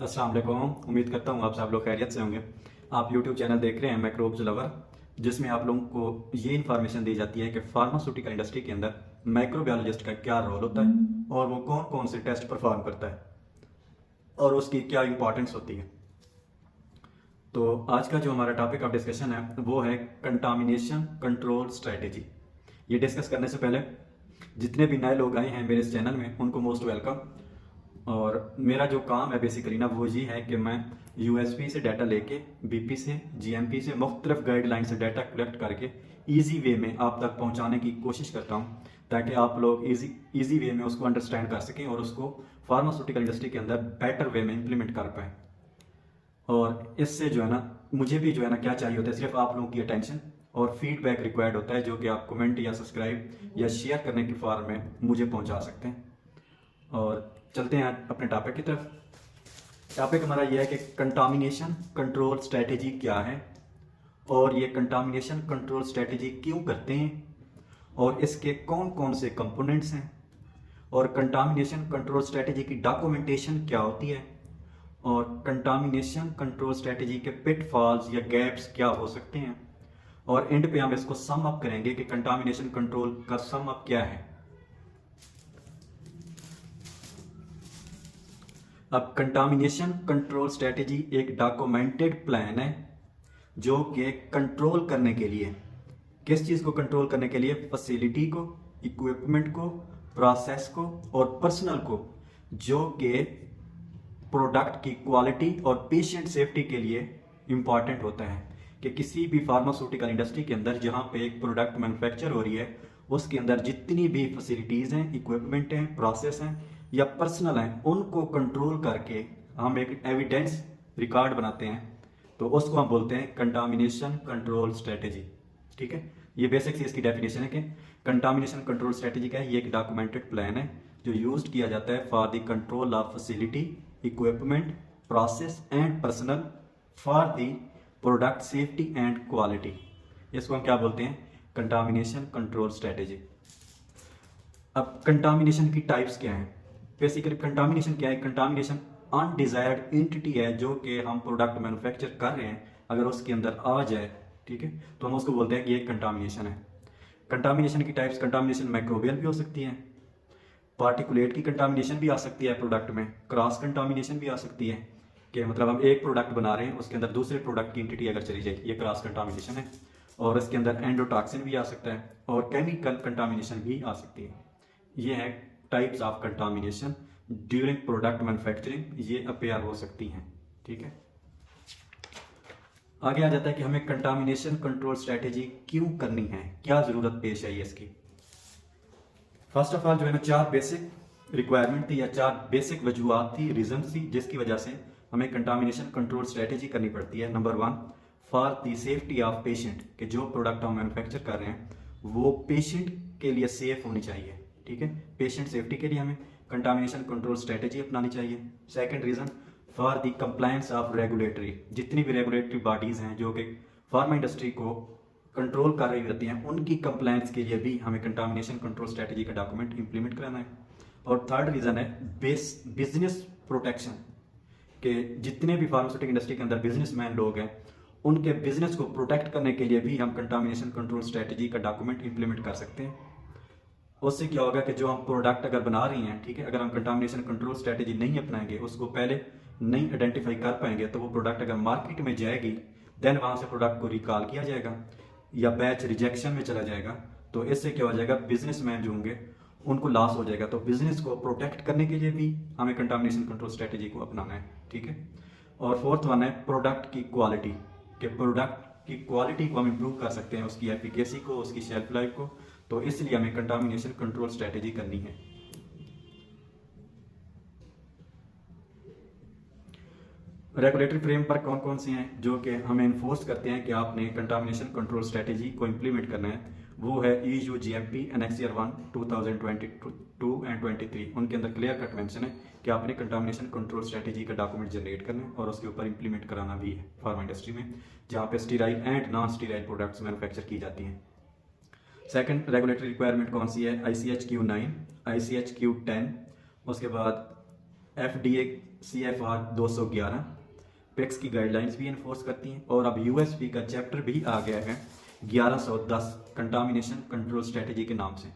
अस्सलाम वालेकुम। उम्मीद करता हूँ आप सब लोग खैरियत से होंगे। आप यूट्यूब चैनल देख रहे हैं माइक्रोब्स लवर, जिसमें आप लोगों को ये इन्फॉर्मेशन दी जाती है कि फार्मास्यूटिकल इंडस्ट्री के अंदर माइक्रोबायोलॉजिस्ट का क्या रोल होता है और वो कौन कौन से टेस्ट परफॉर्म करता है और उसकी क्या इंपॉर्टेंस होती है। तो आज का जो हमारा टॉपिक ऑफ डिस्कशन है वो है कंटामिनेशन कंट्रोल स्ट्रेटेजी। ये डिस्कस करने से पहले जितने भी नए लोग आए हैं मेरे इस चैनल में उनको मोस्ट वेलकम। और मेरा जो काम है बेसिकली ना वो ये है कि मैं यूएसपी से डाटा लेके बीपी से जीएमपी से मुख्तलिफ गाइडलाइन से डाटा कलेक्ट करके इजी वे में आप तक पहुंचाने की कोशिश करता हूं, ताकि आप लोग इजी वे में उसको अंडरस्टैंड कर सकें और उसको फार्मास्यूटिकल इंडस्ट्री के अंदर बेटर वे में इम्प्लीमेंट कर पाएँ। और इससे जो है ना मुझे भी जो है ना क्या चाहिए होता है, सिर्फ आप लोगों की अटेंशन और फीडबैक रिक्वायर्ड होता है, जो कि आप कमेंट या सब्सक्राइब या शेयर करने के फॉर्म में मुझे पहुंचा सकते हैं। और चलते हैं अपने टॉपिक की तरफ। टॉपिक हमारा यह है कि कंटामिनेशन कंट्रोल स्ट्रेटेजी क्या है और ये कंटामिनेशन कंट्रोल स्ट्रेटेजी क्यों करते हैं और इसके कौन कौन से कंपोनेंट्स हैं और कंटामिनेशन कंट्रोल स्ट्रेटेजी की डॉक्यूमेंटेशन क्या होती है और कंटामिनेशन कंट्रोल स्ट्रेटेजी के पिटफॉल्स या गैप्स क्या हो सकते हैं। और एंड पे हम इसको सम अप करेंगे कि कंटामिनेशन कंट्रोल का सम अप क्या है। अब कंटामिनेशन कंट्रोल स्ट्रेटेजी एक डॉक्यूमेंटेड प्लान है जो कि कंट्रोल करने के लिए, किस चीज़ को कंट्रोल करने के लिए, फैसिलिटी को, इक्विपमेंट को, प्रोसेस को और पर्सनल को, जो कि प्रोडक्ट की क्वालिटी और पेशेंट सेफ्टी के लिए इम्पॉर्टेंट होता है। कि किसी भी फार्मास्यूटिकल इंडस्ट्री के अंदर जहाँ पे एक प्रोडक्ट मैन्युफैक्चर हो रही है उसके अंदर जितनी भी फैसिलिटीज़ हैं, इक्विपमेंट हैं, प्रोसेस हैं या पर्सनल हैं, उनको कंट्रोल करके हम एक एविडेंस रिकॉर्ड बनाते हैं, तो उसको हम बोलते हैं कंटामिनेशन कंट्रोल स्ट्रेटेजी। ठीक है, ये बेसिक सी इसकी डेफिनेशन है कि कंटामिनेशन कंट्रोल स्ट्रेटेजी क्या है। ये एक डॉक्यूमेंटेड प्लान है जो यूज किया जाता है for the control of facility, equipment, process and personal for the product safety and quality. इसको हम क्या बोलते हैं, कंटामिनेशन कंट्रोल स्ट्रेटेजी। अब कंटामिनेशन की टाइप्स क्या हैं। बेसिकली कंटामिनेशन क्या है, कंटामिनेशन अनडिजायर्ड एंटिटी है जो कि हम प्रोडक्ट मैन्युफैक्चर कर रहे हैं, अगर उसके अंदर आ जाए, ठीक है, तो हम उसको बोलते हैं कि ये कंटामिनेशन है। कंटामिनेशन की टाइप्स, कंटामिनेशन माइक्रोबियल भी हो सकती है, पार्टिकुलेट की कंटामिनेशन भी आ सकती है प्रोडक्ट में, क्रॉस कंटामिनेशन भी आ सकती है कि मतलब हम एक प्रोडक्ट बना रहे हैं उसके अंदर दूसरे प्रोडक्ट की एंटिटी अगर चली जाए, ये क्रॉस कंटामिनेशन है। और इसके अंदर एंडोटॉक्सिन भी आ सकता है और केमिकल कंटामिनेशन भी आ सकती है। ये है types of contamination during product manufacturing, ये अपेयर हो सकती हैं। ठीक है, आगे आ जाता है कि हमें कंटामिनेशन कंट्रोल स्ट्रेटेजी क्यों करनी है, क्या जरूरत पेश आई है इसकी। फर्स्ट ऑफ ऑल जो है ना चार बेसिक रिक्वायरमेंट थी या चार बेसिक वजूहत थी, रीजन थी जिसकी वजह से हमें कंटामिनेशन कंट्रोल स्ट्रेटेजी करनी पड़ती है। Number one, for the safety of patient, कि जो प्रोडक्ट हम मैन्युफैक्चर कर रहे हैं वो पेशेंट के लिए सेफ होनी चाहिए। ठीक है, पेशेंट सेफ्टी के लिए हमें कंटामिनेशन कंट्रोल स्ट्रेटेजी अपनानी चाहिए। Second reason, for the compliance of regulatory, जितनी भी रेगुलेटरी बॉडीज हैं जो कि फार्मा इंडस्ट्री को कंट्रोल कर रही होती हैं, उनकी कंप्लायंस के लिए भी हमें कंटामिनेशन कंट्रोल स्ट्रेटेजी का डॉक्यूमेंट इंप्लीमेंट कराना है। और थर्ड रीजन है बिजनेस प्रोटेक्शन, कि जितने भी फार्मास्यूटिकल इंडस्ट्री के अंदर बिजनेसमैन लोग हैं उनके बिजनेस को प्रोटेक्ट करने के लिए भी हम कंटामिनेशन कंट्रोल स्ट्रेटेजी का डॉक्यूमेंट इंप्लीमेंट कर सकते हैं। उससे क्या होगा कि जो हम प्रोडक्ट अगर बना रही हैं, ठीक है, अगर हम कंटामिनेशन कंट्रोल स्ट्रेटेजी नहीं अपनाएंगे, उसको पहले नहीं आइडेंटिफाई कर पाएंगे, तो वो प्रोडक्ट अगर मार्केट में जाएगी देन वहाँ से प्रोडक्ट को रिकॉल किया जाएगा या बैच रिजेक्शन में चला जाएगा। तो इससे क्या हो जाएगा, बिजनेसमैन जो होंगे उनको लॉस हो जाएगा। तो बिजनेस को प्रोटेक्ट करने के लिए भी हमें कंटामिनेशन कंट्रोल स्ट्रेटेजी को अपनाना है। ठीक है, और फोर्थ वन है प्रोडक्ट की क्वालिटी, कि प्रोडक्ट की क्वालिटी को हम इम्प्रूव कर सकते हैं, उसकी एफिकेसी को, उसकी शेल्फ लाइफ को, तो इसलिए हमें कंटामिनेशन कंट्रोल स्ट्रेटेजी करनी है। रेगुलेटरी फ्रेम पर कौन कौन से हैं जो कि हमें इन्फोर्स करते हैं कि आपने कंटामिनेशन कंट्रोल स्ट्रेटेजी को इम्प्लीमेंट करना है, वो है EU GMP एनेक्सियर 1 2022 एंड 23। उनके अंदर क्लियर कट मेंशन है कि आपने कंटामिनेशन कंट्रोल स्ट्रेटेजी का डॉक्यूमेंट जनरेट करना है और उसके ऊपर इंप्लीमेंट कराना भी है फार्मा इंडस्ट्री में, जहाँ पे sterile and non sterile products manufacture की जाती हैं। सेकंड रेगुलेटरी रिक्वायरमेंट कौन सी है, ICH Q9, ICH Q10, उसके बाद FDA CFR 211 पेक्स की गाइडलाइंस भी इन्फोर्स करती हैं। और अब यूएसपी का चैप्टर भी आ गया है 1110 कंटामिनेशन कंट्रोल स्ट्रेटेजी के नाम से।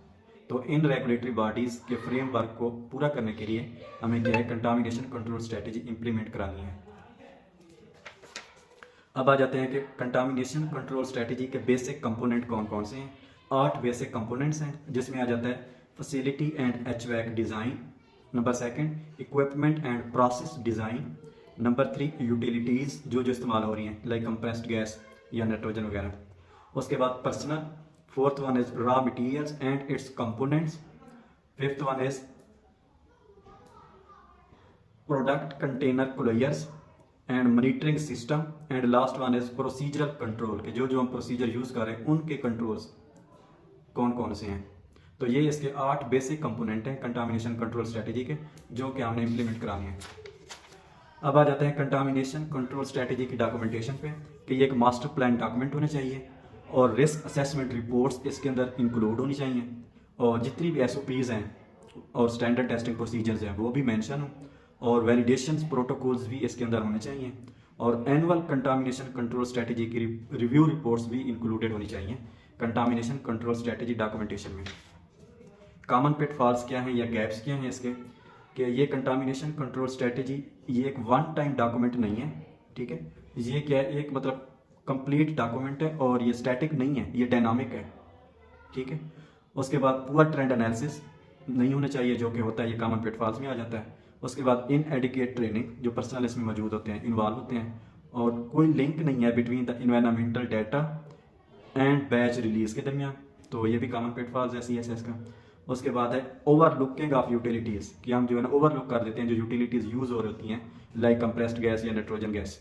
तो इन रेगुलेटरी बॉडीज़ के फ्रेमवर्क को पूरा करने के लिए हमें क्या है, कंटामिनेशन कंट्रोल स्ट्रेटेजी इंप्लीमेंट करानी है। अब आ जाते हैं कि कंटामिनेशन कंट्रोल स्ट्रेटेजी के बेसिक कंपोनेंट कौन कौन से हैं। 8 बेसिक कंपोनेंट्स हैं, जिसमें आ जाता है facility and HVAC design, number 2 equipment and process design, number 3 utilities जो इस्तेमाल हो रही हैं लाइक कंप्रेस्ड गैस या नाइट्रोजन वगैरह, उसके बाद personal, 4th one is raw materials and it's components, 5th one is product container closures and monitoring system, and last one is procedural control के जो हम प्रोसीजर यूज़ कर रहे हैं उनके कंट्रोल्स कौन कौन से हैं। तो ये इसके 8 बेसिक कंपोनेंट हैं कंटामिनेशन कंट्रोल स्ट्रेटेजी के, जो कि हमने इम्प्लीमेंट कराने हैं। अब आ जाते हैं कंटामिनेशन कंट्रोल स्ट्रेटेजी की डॉक्यूमेंटेशन पे कि ये एक मास्टर प्लान डॉक्यूमेंट होना चाहिए और रिस्क असेसमेंट रिपोर्ट्स इसके अंदर इंक्लूड होनी चाहिए, और जितनी भी SOPs हैं और स्टैंडर्ड टेस्टिंग प्रोसीजर्स हैं वो भी मेंशन हो, और वैलिडेशंस प्रोटोकॉल्स भी इसके अंदर होने चाहिए, और एनुअल कंटामिनेशन कंट्रोल स्ट्रेटेजी की रिव्यू रिपोर्ट्स भी इंक्लूडेड होनी चाहिए कंटामिनेशन कंट्रोल स्ट्रेटेजी डॉक्यूमेंटेशन में। कॉमन पिटफॉल्स क्या हैं या गैप्स क्या हैं इसके, कि ये कंटामिनेशन कंट्रोल स्ट्रेटेजी ये एक वन टाइम डॉक्यूमेंट नहीं है, ठीक है। ये क्या है, एक मतलब कंप्लीट डॉक्यूमेंट है और ये स्टैटिक नहीं है, ये डायनामिक है, ठीक है। उसके बाद पुअर ट्रेंड एनालिसिस नहीं होना चाहिए, जो कि होता है ये कॉमन पिटफॉल्स में आ जाता है। उसके बाद इनएडिक्वेट ट्रेनिंग जो पर्सनल इसमें मौजूद होते हैं, इन्वॉल्व होते हैं, और कोई लिंक नहीं है between the environmental data and batch release के दरमियान, तो ये भी कॉमन पिटफॉल्स है CSS का। उसके बाद है ओवरलुकिंग ऑफ यूटिलिटीज़, कि हम जो है ना ओवरलुक कर देते हैं जो यूटिलिटीज़ यूज़ हो रही होती हैं लाइक कंप्रेस्ड गैस या नाइट्रोजन गैस।